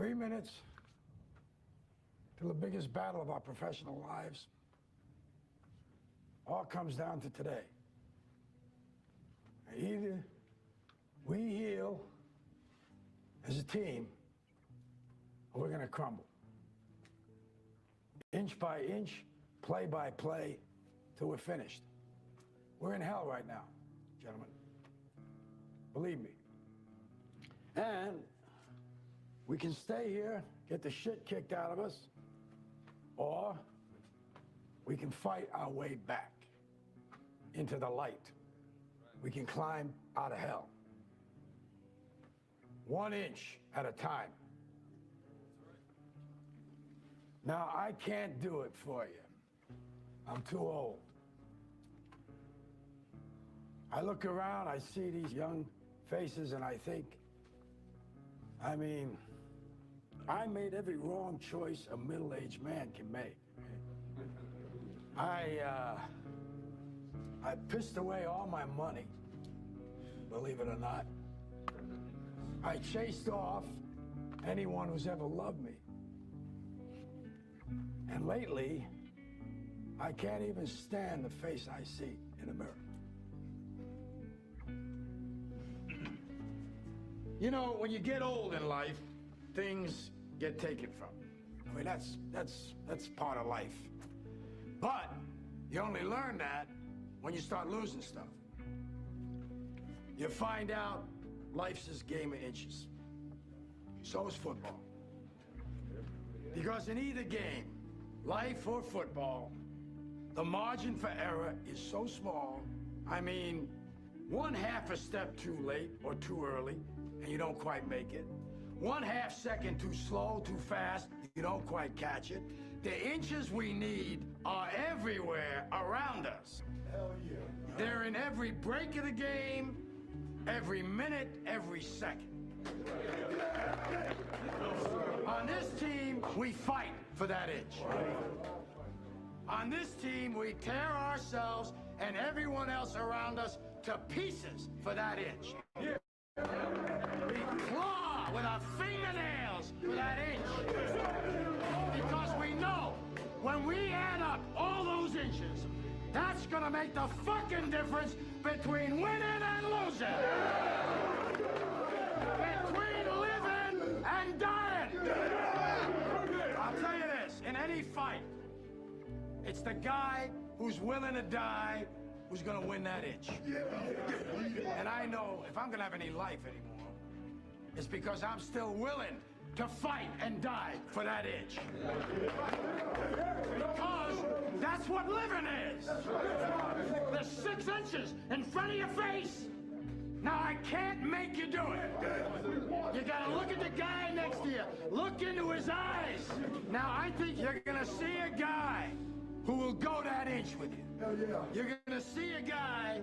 3 minutes to the biggest battle of our professional lives. All comes down to today. Either we heal as a team, or we're going to crumble. Inch by inch, play by play, till we're finished. We're in hell right now, gentlemen. Believe me. And we can stay here, get the shit kicked out of us, or we can fight our way back into the light. We can climb out of hell. 1 inch at a time. Now, I can't do it for you. I'm too old. I look around, I see these young faces, and I think, I mean, I made every wrong choice a middle-aged man can make. I pissed away all my money, believe it or not. I chased off anyone who's ever loved me. And lately, I can't even stand the face I see in the mirror. You know, when you get old in life, things get taken from you. I mean, that's part of life. But you only learn that when you start losing stuff. You find out life's this game of inches. So is football. Because in either game, life or football, the margin for error is so small. I mean, 1/2 a step too late or too early, and you don't quite make it. 1/2 second too slow, too fast, you don't quite catch it. The inches we need are everywhere around us. Hell yeah. They're in every break of the game, every minute, every second. On this team, we fight for that inch. On this team, we tear ourselves and everyone else around us to pieces for that inch. We claw with our fingernails for that inch. Because we know when we add up all those inches, that's gonna make the fucking difference between winning and losing. Between living and dying. I'll tell you this, in any fight, it's the guy who's willing to die who's gonna win that inch. And I know if I'm gonna have any life anymore, it's because I'm still willing to fight and die for that inch. Because that's what living is. The 6 inches in front of your face. Now, I can't make you do it. You gotta look at the guy next to you. Look into his eyes. Now, I think you're gonna see a guy who will go that inch with you. You're gonna see a guy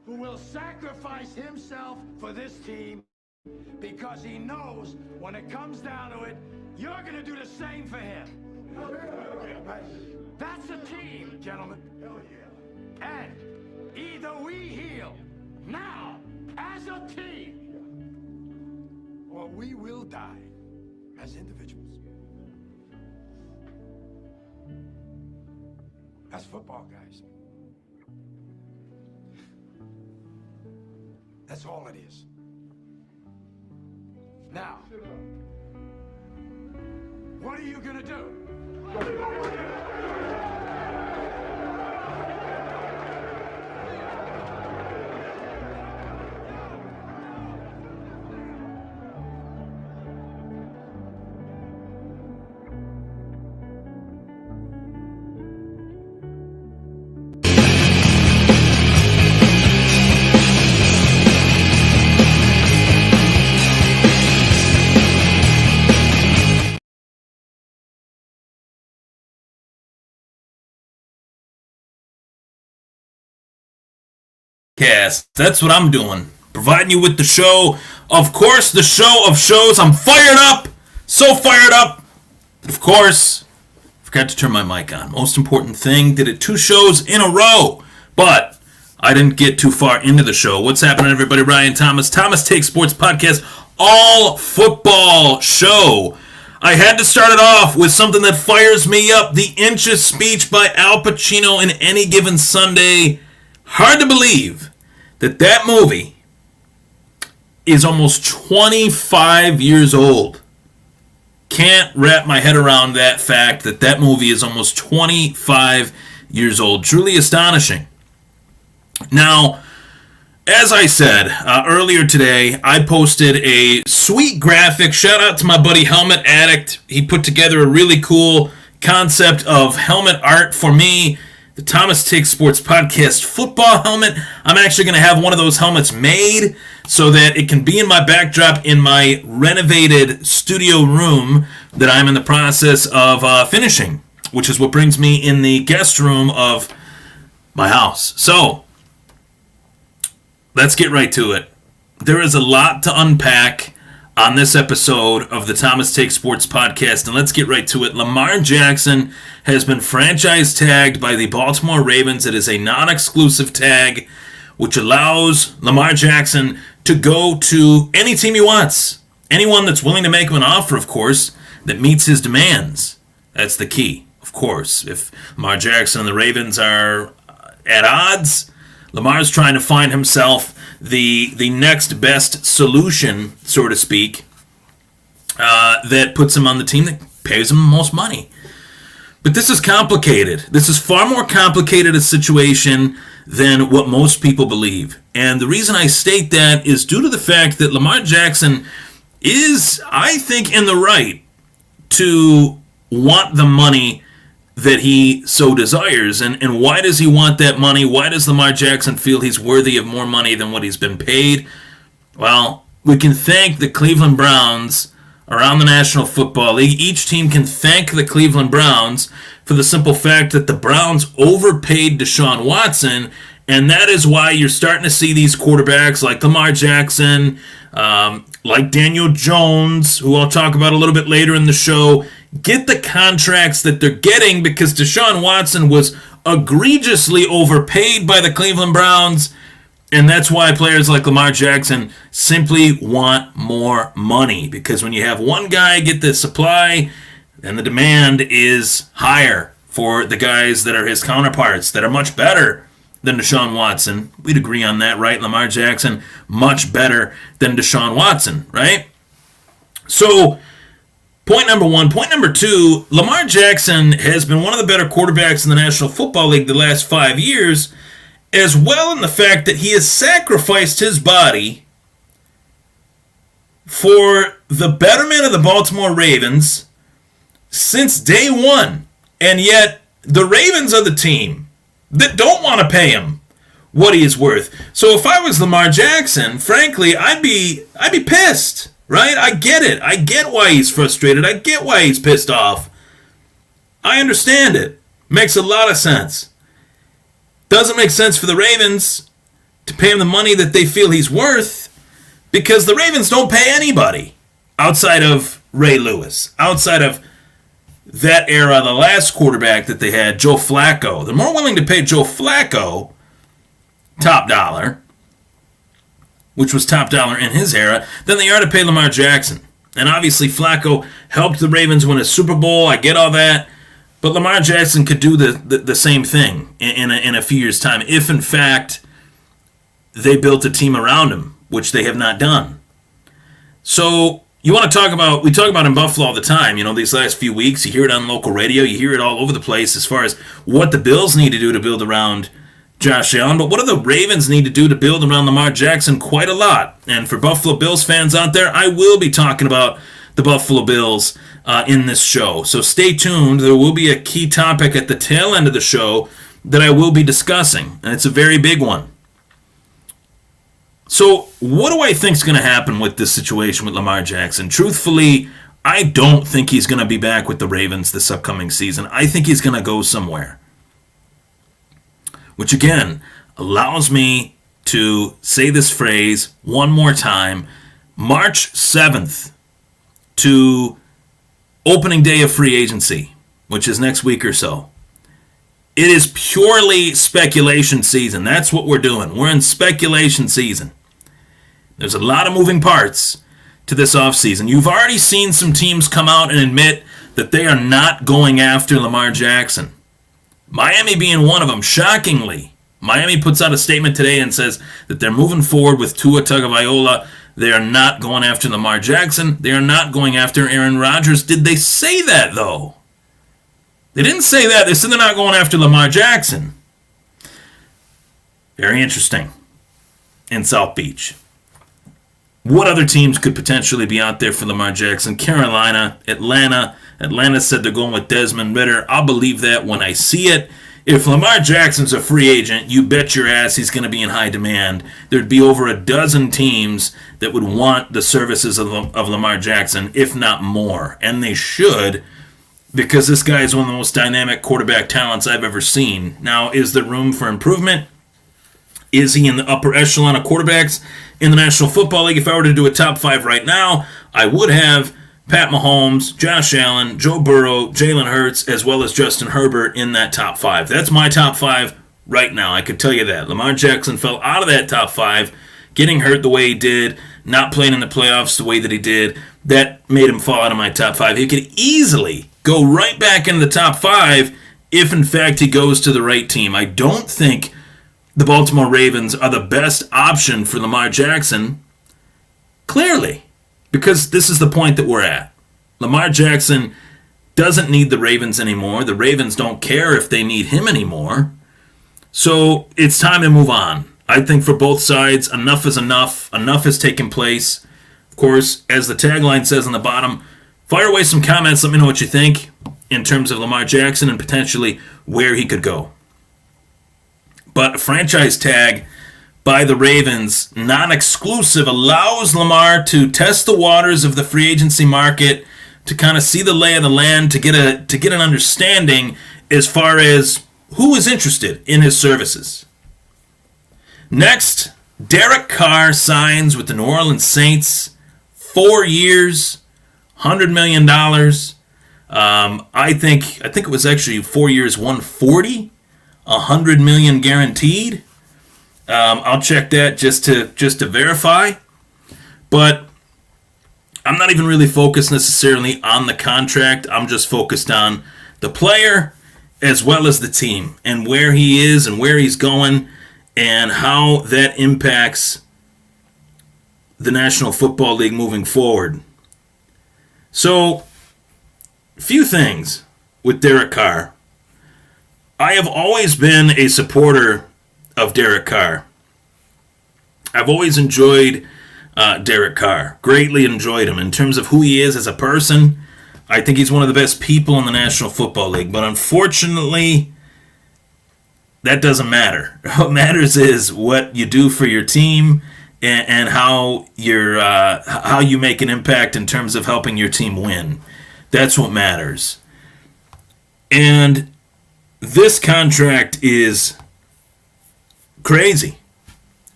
who will sacrifice himself for this team because he knows when it comes down to it, you're gonna do the same for him. That's a team, gentlemen. And either we heal now as a team, or we will die as individuals. That's football, guys. That's all it is. Now, what are you gonna do? Cast. That's what I'm doing. Providing you with the show. Of course, the show of shows. I'm fired up. So fired up. Of course, forgot to turn my mic on. Most important thing. Did it 2 shows in a row. But I didn't get too far into the show. What's happening, everybody? Ryan Thomas. Thomas Takes Sports Podcast. All football show. I had to start it off with something that fires me up. The Inches speech by Al Pacino in Any Given Sunday. Hard to believe that movie is almost 25 years old. Can't wrap my head around that fact that movie is almost 25 years old. Truly astonishing. Now, as I said earlier today, I posted a sweet graphic. Shout out to my buddy Helmet Addict. He put together a really cool concept of helmet art for me. The Thomas Takes Sports Podcast football helmet. I'm actually going to have one of those helmets made so that it can be in my backdrop in my renovated studio room that I'm in the process of finishing, which is what brings me in the guest room of my house. So, let's get right to it. There is a lot to unpack on this episode of the Thomas Takes Sports Podcast, and let's get right to it. Lamar Jackson has been franchise tagged by the Baltimore Ravens. It is a non-exclusive tag, which allows Lamar Jackson to go to any team he wants. Anyone that's willing to make him an offer, of course, that meets his demands. That's the key, of course. If Lamar Jackson and the Ravens are at odds, Lamar's trying to find himself the next best solution, so to speak, that puts him on the team that pays him the most money. But this is complicated. This is far more complicated a situation than what most people believe. And the reason I state that is due to the fact that Lamar Jackson is, I think, in the right to want the money that he so desires. And why does he want that money? Why does Lamar Jackson feel he's worthy of more money than what he's been paid? Well, we can thank the Cleveland Browns around the National Football League. Each team can thank the Cleveland Browns for the simple fact that the Browns overpaid Deshaun Watson, and that is why you're starting to see these quarterbacks like Lamar Jackson, like Daniel Jones, who I'll talk about a little bit later in the show, get the contracts that they're getting because Deshaun Watson was egregiously overpaid by the Cleveland Browns, and that's why players like Lamar Jackson simply want more money, because when you have one guy get the supply, then the demand is higher for the guys that are his counterparts, that are much better than Deshaun Watson. We'd agree on that, right? Lamar Jackson, much better than Deshaun Watson, right? So, point number one. Point number two, Lamar Jackson has been one of the better quarterbacks in the National Football League the last 5 years, as well in the fact that he has sacrificed his body for the betterment of the Baltimore Ravens since day one. And yet, the Ravens are the team that don't want to pay him what he is worth. So if I was Lamar Jackson, frankly, I'd be pissed. Right? I get it. I get why he's frustrated. I get why he's pissed off. I understand it. Makes a lot of sense. Doesn't make sense for the Ravens to pay him the money that they feel he's worth, because the Ravens don't pay anybody outside of Ray Lewis, outside of that era, the last quarterback that they had, Joe Flacco. They're more willing to pay Joe Flacco top dollar, which was top dollar in his era, than they are to pay Lamar Jackson. And obviously Flacco helped the Ravens win a Super Bowl. I get all that. But Lamar Jackson could do the same thing in a few years' time, if in fact they built a team around him, which they have not done. So you want to talk about, we talk about in Buffalo all the time, these last few weeks. You hear it on local radio. You hear it all over the place as far as what the Bills need to do to build around Josh Allen, but what do the Ravens need to do to build around Lamar Jackson? Quite a lot. And for Buffalo Bills fans out there, I will be talking about the Buffalo Bills in this show. So stay tuned. There will be a key topic at the tail end of the show that I will be discussing, and it's a very big one. So what do I think is going to happen with this situation with Lamar Jackson? Truthfully, I don't think he's going to be back with the Ravens this upcoming season. I think he's going to go somewhere, which again allows me to say this phrase one more time. March 7th to opening day of free agency, which is next week or so. It is purely speculation season. That's what we're doing. We're in speculation season. There's a lot of moving parts to this offseason. You've already seen some teams come out and admit that they are not going after Lamar Jackson. Miami being one of them, shockingly. Miami puts out a statement today and says that they're moving forward with Tua Tagovailoa. They are not going after Lamar Jackson. They are not going after Aaron Rodgers. Did they say that, though? They didn't say that. They said they're not going after Lamar Jackson. Very interesting. In South Beach. What other teams could potentially be out there for Lamar Jackson? Carolina, Atlanta. Atlanta said they're going with Desmond Ridder. I'll believe that when I see it. If Lamar Jackson's a free agent, you bet your ass he's going to be in high demand. There'd be over a dozen teams that would want the services of Lamar Jackson, if not more. And they should, because this guy is one of the most dynamic quarterback talents I've ever seen. Now, is there room for improvement? Is he in the upper echelon of quarterbacks in the National Football League? If I were to do a top 5 right now, I would have Pat Mahomes, Josh Allen, Joe Burrow, Jalen Hurts, as well as Justin Herbert in that top 5. That's my top 5 right now. I could tell you that. Lamar Jackson fell out of that top 5, getting hurt the way he did, not playing in the playoffs the way that he did. That made him fall out of my top 5. He could easily go right back into the top 5 if, in fact, he goes to the right team. I don't think the Baltimore Ravens are the best option for Lamar Jackson, clearly. Because this is the point that we're at. Lamar Jackson doesn't need the Ravens anymore. The Ravens don't care if they need him anymore. So it's time to move on. I think for both sides, enough is enough. Enough has taken place. Of course, as the tagline says on the bottom, fire away some comments. Let me know what you think in terms of Lamar Jackson and potentially where he could go. But a franchise tag by the Ravens, non-exclusive, allows Lamar to test the waters of the free agency market, to kind of see the lay of the land, to get an understanding as far as who is interested in his services. Next, Derek Carr signs with the New Orleans Saints, 4 years, $100 million. I think it was actually 4 years, 140, $100 million guaranteed. I'll check that just to verify, but I'm not even really focused necessarily on the contract. I'm just focused on the player as well as the team and where he is and where he's going and how that impacts the National Football League moving forward. So, a few things with Derek Carr. I have always been a supporter of Derek Carr. I've always enjoyed Derek Carr. Greatly enjoyed him in terms of who he is as a person. I think he's one of the best people in the National Football League. But unfortunately, that doesn't matter. What matters is what you do for your team and how you make an impact in terms of helping your team win. That's what matters. And this contract is crazy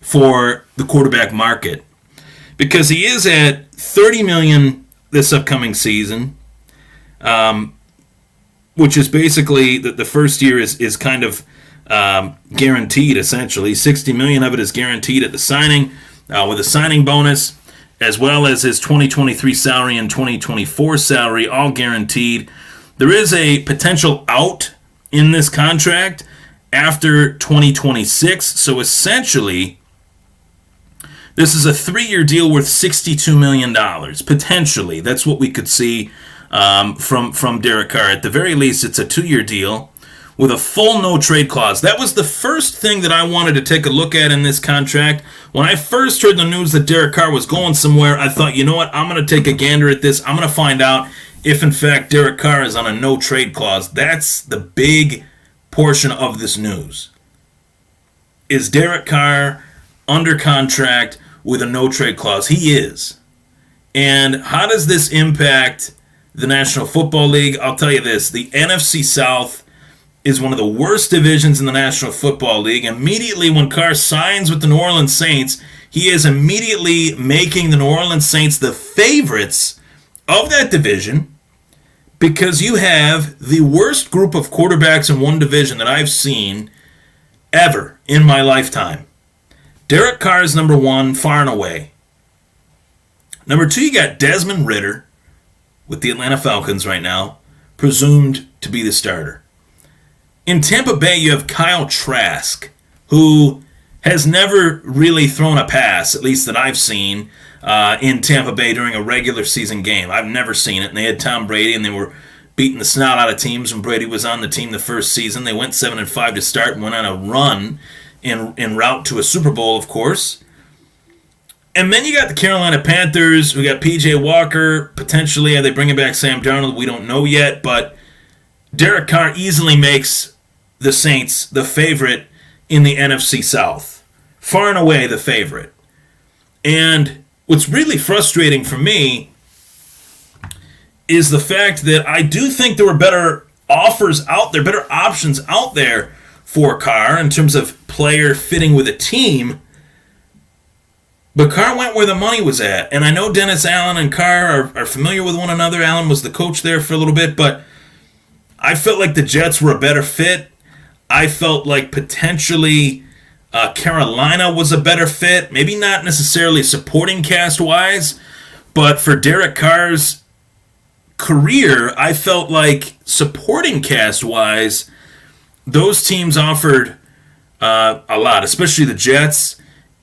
for the quarterback market because he is at $30 million this upcoming season, which is basically the first year is kind of guaranteed, essentially. $60 million of it is guaranteed at the signing with a signing bonus, as well as his 2023 salary and 2024 salary, all guaranteed. There is a potential out in this contract after 2026, so essentially, this is a 3-year deal worth $62 million, potentially. That's what we could see from Derek Carr. At the very least, it's a 2-year deal with a full no-trade clause. That was the first thing that I wanted to take a look at in this contract. When I first heard the news that Derek Carr was going somewhere, I thought, you know what, I'm going to take a gander at this. I'm going to find out if, in fact, Derek Carr is on a no-trade clause. That's the big portion of this news. Is Derek Carr under contract with a no-trade clause? He is. And how does this impact the National Football League? I'll tell you this. The NFC South is one of the worst divisions in the National Football League. Immediately when Carr signs with the New Orleans Saints, he is immediately making the New Orleans Saints the favorites of that division, because you have the worst group of quarterbacks in one division that I've seen ever in my lifetime. Derek Carr is number one, far and away. Number 2, you got Desmond Ridder with the Atlanta Falcons right now, presumed to be the starter. In Tampa Bay, you have Kyle Trask, who has never really thrown a pass, at least that I've seen, in Tampa Bay during a regular season game. I've never seen it. And they had Tom Brady, and they were beating the snot out of teams when Brady was on the team the first season. They went 7-5 to start and went on a run en route to a Super Bowl, of course. And then you got the Carolina Panthers. We got P.J. Walker. Potentially, are they bringing back Sam Darnold? We don't know yet. But Derek Carr easily makes the Saints the favorite in the NFC South. Far and away the favorite. And what's really frustrating for me is the fact that I do think there were better offers out there, better options out there for Carr in terms of player fitting with a team. But Carr went where the money was at. And I know Dennis Allen and Carr are familiar with one another. Allen was the coach there for a little bit, but I felt like the Jets were a better fit. I felt like potentially Carolina was a better fit. Maybe not necessarily supporting cast-wise, but for Derek Carr's career, I felt like supporting cast-wise, those teams offered a lot, especially the Jets.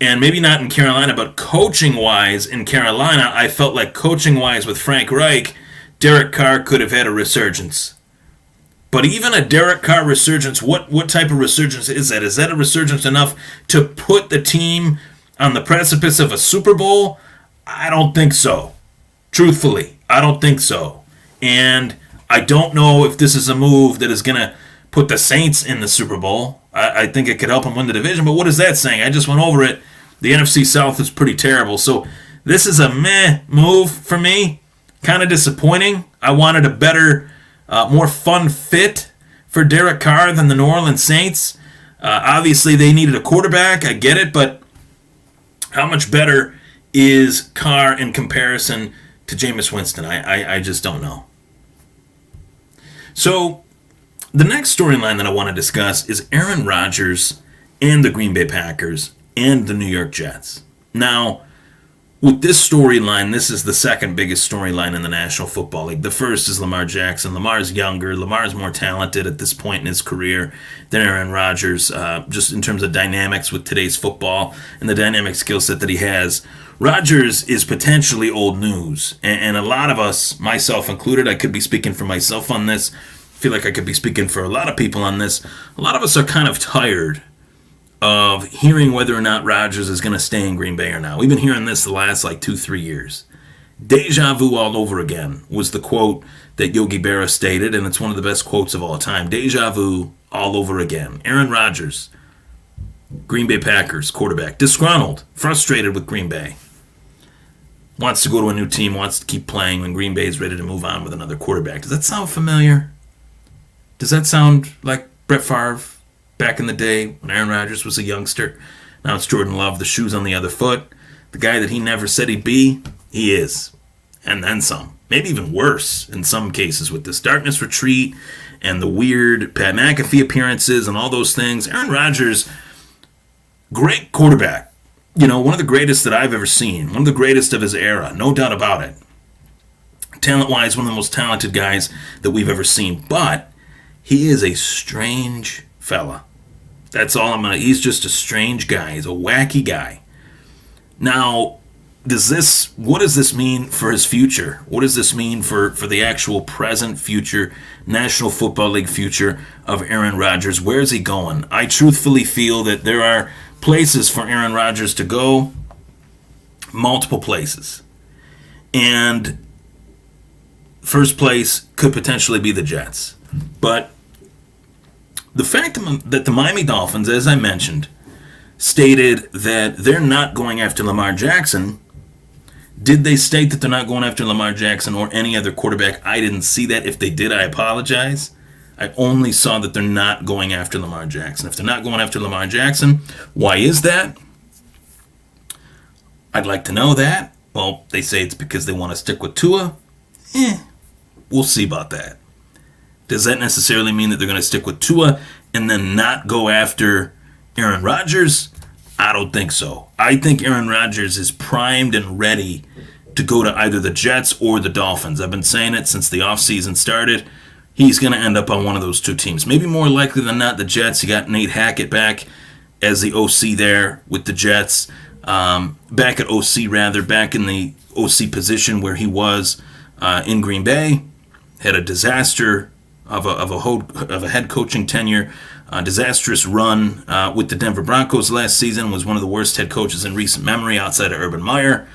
And maybe not in Carolina, but coaching-wise in Carolina, I felt like coaching-wise with Frank Reich, Derek Carr could have had a resurgence. But even a Derek Carr resurgence, what type of resurgence is that? Is that a resurgence enough to put the team on the precipice of a Super Bowl? I don't think so. Truthfully, I don't think so. And I don't know if this is a move that is going to put the Saints in the Super Bowl. I think it could help them win the division, but what is that saying? I just went over it. The NFC South is pretty terrible. So this is a meh move for me. Kind of disappointing. I wanted a better, more fun fit for Derek Carr than the New Orleans Saints. Obviously, they needed a quarterback. I get it, but how much better is Carr in comparison to Jameis Winston? I just don't know. So the next storyline that I want to discuss is Aaron Rodgers and the Green Bay Packers and the New York Jets. Now, with this storyline, this is the second biggest storyline in the National Football League. The first is Lamar Jackson. Lamar's younger. Lamar's more talented at this point in his career than Aaron Rodgers, just in terms of dynamics with today's football and the dynamic skill set that he has. Rodgers is potentially old news, and a lot of us, myself included, I could be speaking for myself on this, feel like I could be speaking for a lot of people on this. A lot of us are kind of tired of hearing whether or not Rodgers is going to stay in Green Bay or not. We've been hearing this the last 2-3 years. Deja vu all over again was the quote that Yogi Berra stated, and it's one of the best quotes of all time. Deja vu all over again. Aaron Rodgers, Green Bay Packers quarterback, disgruntled, frustrated with Green Bay. Wants to go to a new team, wants to keep playing when Green Bay is ready to move on with another quarterback. Does that sound familiar? Does that sound like Brett Favre back in the day when Aaron Rodgers was a youngster? Now it's Jordan Love, the shoes on the other foot. The guy that he never said he'd be, he is. And then some. Maybe even worse in some cases with this darkness retreat and the weird Pat McAfee appearances and all those things. Aaron Rodgers, great quarterback. You know, one of the greatest that I've ever seen. One of the greatest of his era, no doubt about it. Talent-wise, one of the most talented guys that we've ever seen. But he is a strange fella. That's all I'm gonna. He's just a strange guy. He's a wacky guy. Now, what does this mean for his future? What does this mean for the actual present future, National Football League future of Aaron Rodgers? Where is he going? I truthfully feel that there are places for Aaron Rodgers to go, multiple places. And first place could potentially be the Jets. But the fact that the Miami Dolphins, as I mentioned, stated that they're not going after Lamar Jackson. Did they state that they're not going after Lamar Jackson or any other quarterback? I didn't see that. If they did, I apologize. I only saw that they're not going after Lamar Jackson. If they're not going after Lamar Jackson, why is that? I'd like to know that. Well, they say it's because they want to stick with Tua. We'll see about that. Does that necessarily mean that they're going to stick with Tua and then not go after Aaron Rodgers? I don't think so. I think Aaron Rodgers is primed and ready to go to either the Jets or the Dolphins. I've been saying it since the offseason started. He's going to end up on one of those two teams. Maybe more likely than not, the Jets. You got Nate Hackett back as the OC there with the Jets. Back at OC, rather. Back in the OC position where he was in Green Bay. Had a disaster of a head coaching tenure. Disastrous run with the Denver Broncos last season. Was one of the worst head coaches in recent memory outside of Urban Meyer.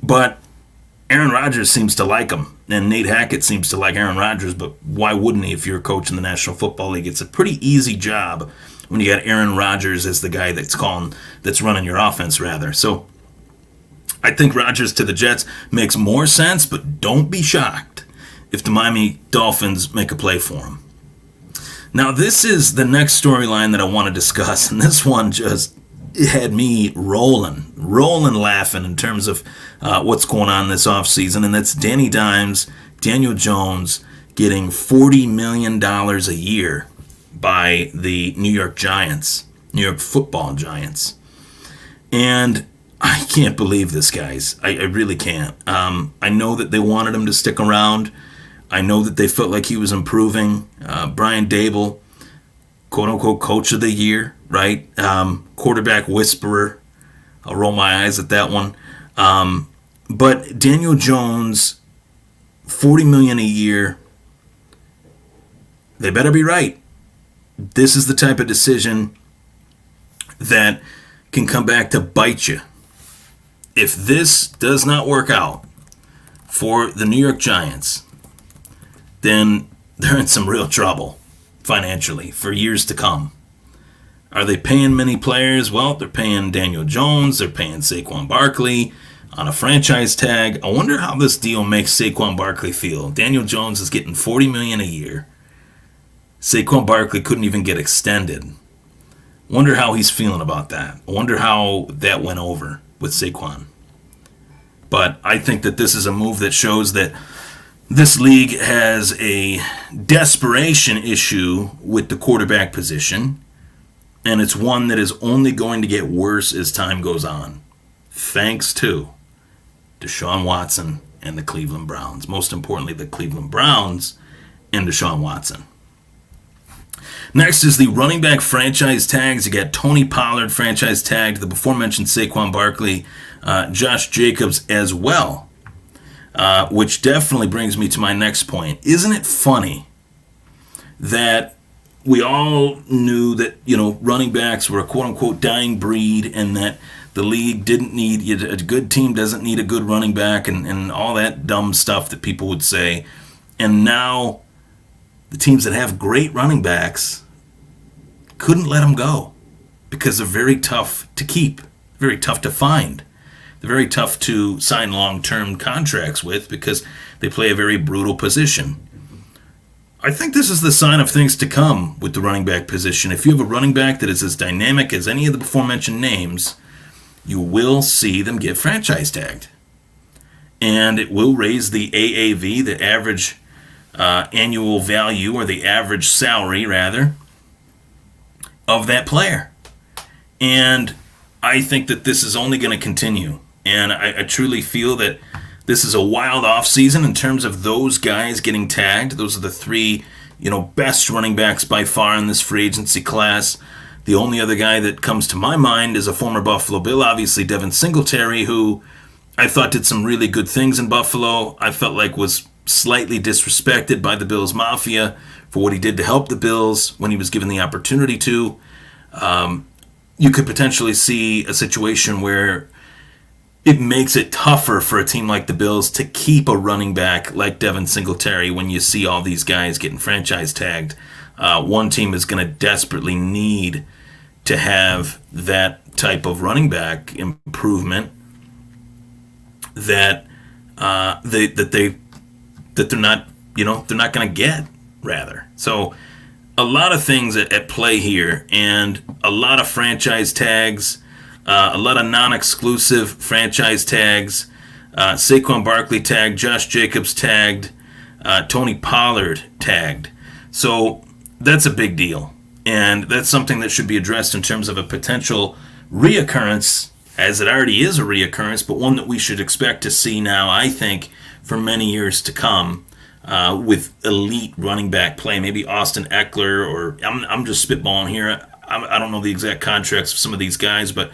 But Aaron Rodgers seems to like him. And Nate Hackett seems to like Aaron Rodgers, but why wouldn't he if you're a coach in the National Football League? It's a pretty easy job when you got Aaron Rodgers as the guy that's running your offense, rather. So I think Rodgers to the Jets makes more sense, but don't be shocked if the Miami Dolphins make a play for him. Now, this is the next storyline that I want to discuss, and this one just had me rolling laughing in terms of what's going on this offseason, and that's Danny Dimes, Daniel Jones getting $40 million a year by the New York Giants, New York football Giants. And I can't believe this, guys. I really can't. I know that they wanted him to stick around. I know that they felt like he was improving. Brian Dable, quote-unquote coach of the year, right? Quarterback whisperer. I'll roll my eyes at that one. But Daniel Jones, $40 million a year, they better be right. This is the type of decision that can come back to bite you. If this does not work out for the New York Giants, then they're in some real trouble financially for years to come. Are they paying many players? Well, they're paying Daniel Jones. They're paying Saquon Barkley on a franchise tag. I wonder how this deal makes Saquon Barkley feel. Daniel Jones is getting $40 million a year. Saquon Barkley couldn't even get extended. Wonder how he's feeling about that. I wonder how that went over with Saquon. But I think that this is a move that shows that this league has a desperation issue with the quarterback position, and it's one that is only going to get worse as time goes on, thanks to Deshaun Watson and the Cleveland Browns. Most importantly, the Cleveland Browns and Deshaun Watson. Next is the running back franchise tags. You got Tony Pollard franchise tagged, the before-mentioned Saquon Barkley, Josh Jacobs as well. Which definitely brings me to my next point. Isn't it funny that we all knew that, running backs were a quote-unquote dying breed and that the league didn't need, a good team doesn't need a good running back and all that dumb stuff that people would say. And now the teams that have great running backs couldn't let them go because they're very tough to keep, very tough to find. They're very tough to sign long-term contracts with because they play a very brutal position. I think this is the sign of things to come with the running back position. If you have a running back that is as dynamic as any of the before-mentioned names, you will see them get franchise tagged. And it will raise the AAV, the average annual value, or the average salary, rather, of that player. And I think that this is only going to continue. And I truly feel that this is a wild offseason in terms of those guys getting tagged. Those are the three, best running backs by far in this free agency class. The only other guy that comes to my mind is a former Buffalo Bill, obviously Devin Singletary, who I thought did some really good things in Buffalo. I felt like was slightly disrespected by the Bills Mafia for what he did to help the Bills when he was given the opportunity to. You could potentially see a situation where it makes it tougher for a team like the Bills to keep a running back like Devin Singletary when you see all these guys getting franchise tagged. One team is going to desperately need to have that type of running back improvement that they're not going to get, rather. So a lot of things at play here, and a lot of franchise tags, a lot of non-exclusive franchise tags. Saquon Barkley tagged, Josh Jacobs tagged, Tony Pollard tagged. So that's a big deal, and that's something that should be addressed in terms of a potential reoccurrence as it already is a reoccurrence, but one that we should expect to see now, I think, for many years to come, with elite running back play. Maybe Austin Eckler, or I'm just spitballing here. I don't know the exact contracts of some of these guys, but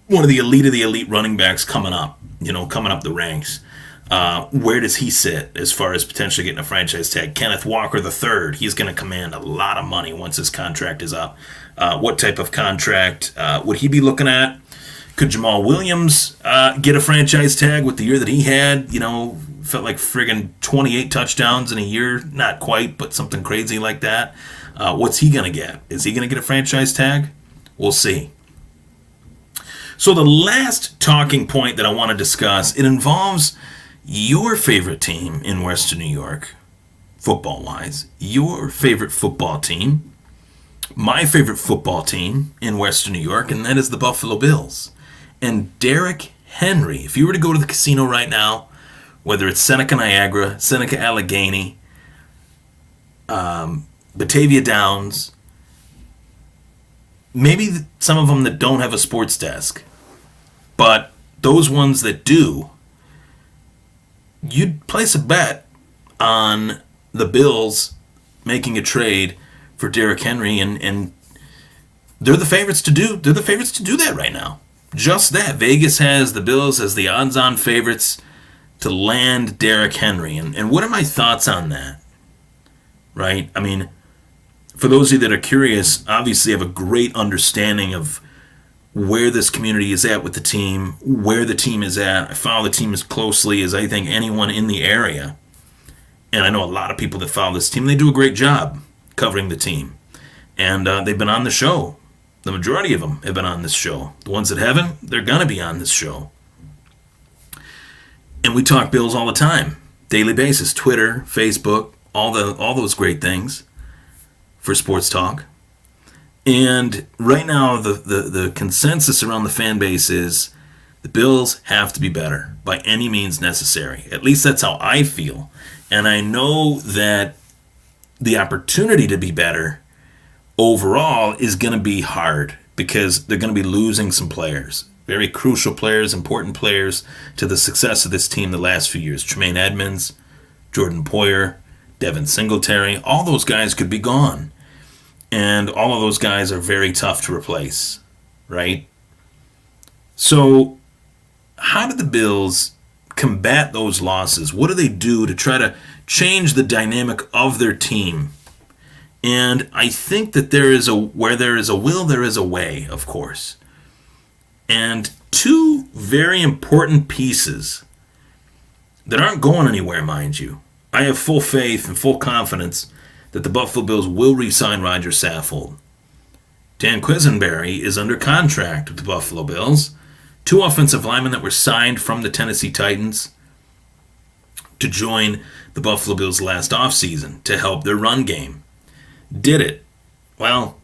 one of the elite running backs coming up the ranks. Where does he sit as far as potentially getting a franchise tag? Kenneth Walker III, he's going to command a lot of money once his contract is up. What type of contract would he be looking at? Could Jamal Williams get a franchise tag with the year that he had? Felt like friggin' 28 touchdowns in a year. Not quite, but something crazy like that. What's he going to get? Is he going to get a franchise tag? We'll see. So the last talking point that I want to discuss, it involves your favorite team in Western New York, football-wise. Your favorite football team. My favorite football team in Western New York, and that is the Buffalo Bills. And Derrick Henry, if you were to go to the casino right now, whether it's Seneca Niagara, Seneca Allegheny, Batavia Downs, maybe some of them that don't have a sports desk, but those ones that do, you'd place a bet on the Bills making a trade for Derrick Henry, and they're the favorites to do that right now. Just that. Vegas has the Bills as the odds-on favorites to land Derrick Henry. And what are my thoughts on that? Right? I mean, for those of you that are curious, obviously have a great understanding of where this community is at with the team, where the team is at. I follow the team as closely as I think anyone in the area. And I know a lot of people that follow this team. They do a great job covering the team. And they've been on the show. The majority of them have been on this show. The ones that haven't, they're going to be on this show. And we talk Bills all the time. Daily basis. Twitter, Facebook, all those great things for sports talk. And right now, the consensus around the fan base is the Bills have to be better by any means necessary. At least that's how I feel. And I know that the opportunity to be better overall is going to be hard because they're going to be losing some players. Very crucial players, important players to the success of this team the last few years. Tremaine Edmonds, Jordan Poyer, Devin Singletary, all those guys could be gone. And all of those guys are very tough to replace, right? So how did the Bills combat those losses? What do they do to try to change the dynamic of their team? And I think that where there is a will, there is a way, of course. And two very important pieces that aren't going anywhere, mind you. I have full faith and full confidence that the Buffalo Bills will re-sign Roger Saffold. Dan Quisenberry is under contract with the Buffalo Bills. Two offensive linemen that were signed from the Tennessee Titans to join the Buffalo Bills last offseason to help their run game. Did it? Well,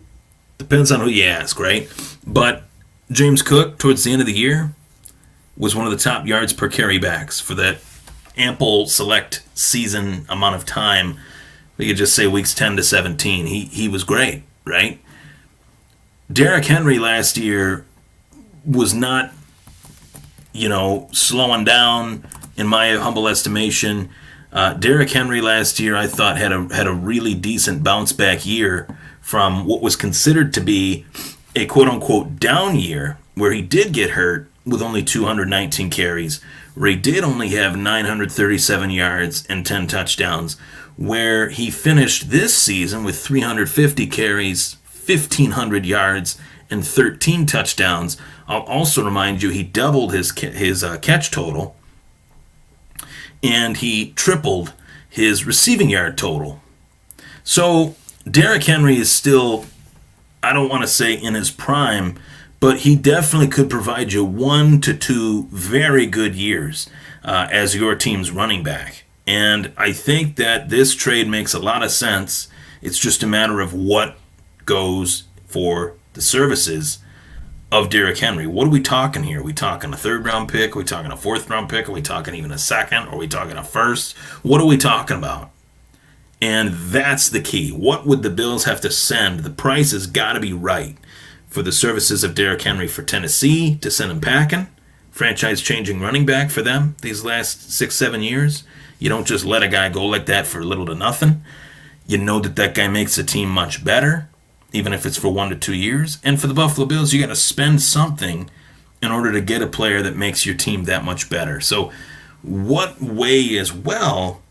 depends on who you ask, right? But James Cook, towards the end of the year, was one of the top yards per carry backs for that ample select season amount of time. We could just say weeks 10 to 17. He was great, right? Derrick Henry last year was not, slowing down in my humble estimation. Derrick Henry last year, I thought, had a really decent bounce back year from what was considered to be a quote-unquote down year, where he did get hurt with only 219 carries, where he did only have 937 yards and 10 touchdowns, where he finished this season with 350 carries, 1,500 yards, and 13 touchdowns. I'll also remind you, he doubled his catch total, and he tripled his receiving yard total. So Derrick Henry is still, I don't want to say in his prime, but he definitely could provide you 1 to 2 very good years as your team's running back. And I think that this trade makes a lot of sense. It's just a matter of what goes for the services of Derrick Henry. What are we talking here? Are we talking a third-round pick? Are we talking a fourth-round pick? Are we talking even a second? Are we talking a first? What are we talking about? And that's the key. What would the Bills have to send? The price has got to be right for the services of Derrick Henry for Tennessee to send him packing. Franchise-changing running back for them these last 6-7 years. You don't just let a guy go like that for little to nothing. You know that guy makes the team much better, even if it's for 1 to 2 years. And for the Buffalo Bills, you got to spend something in order to get a player that makes your team that much better. So what way as well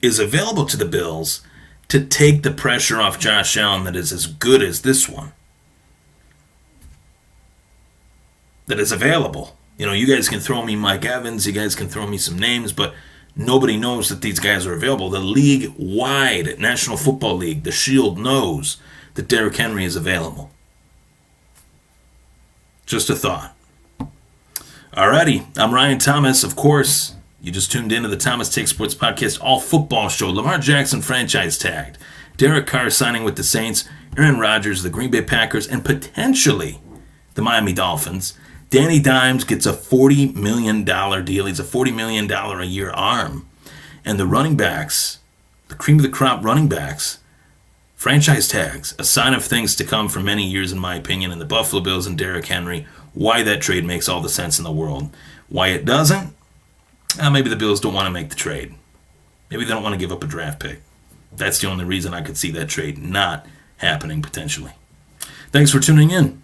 is available to the Bills to take the pressure off Josh Allen that is as good as this one? That is available. You know, you guys can throw me Mike Evans, you guys can throw me some names, but nobody knows that these guys are available. The league-wide National Football League, the Shield, knows that Derrick Henry is available. Just a thought. Alrighty, I'm Ryan Thomas. Of course, you just tuned into the Thomas Take Sports Podcast all-football show. Lamar Jackson franchise tagged. Derek Carr signing with the Saints. Aaron Rodgers, the Green Bay Packers, and potentially the Miami Dolphins. Danny Dimes gets a $40 million deal. He's a $40 million a year arm. And the running backs, the cream of the crop running backs, franchise tags, a sign of things to come for many years, in my opinion, in the Buffalo Bills and Derrick Henry. Why that trade makes all the sense in the world. Why it doesn't? Maybe the Bills don't want to make the trade. Maybe they don't want to give up a draft pick. That's the only reason I could see that trade not happening potentially. Thanks for tuning in.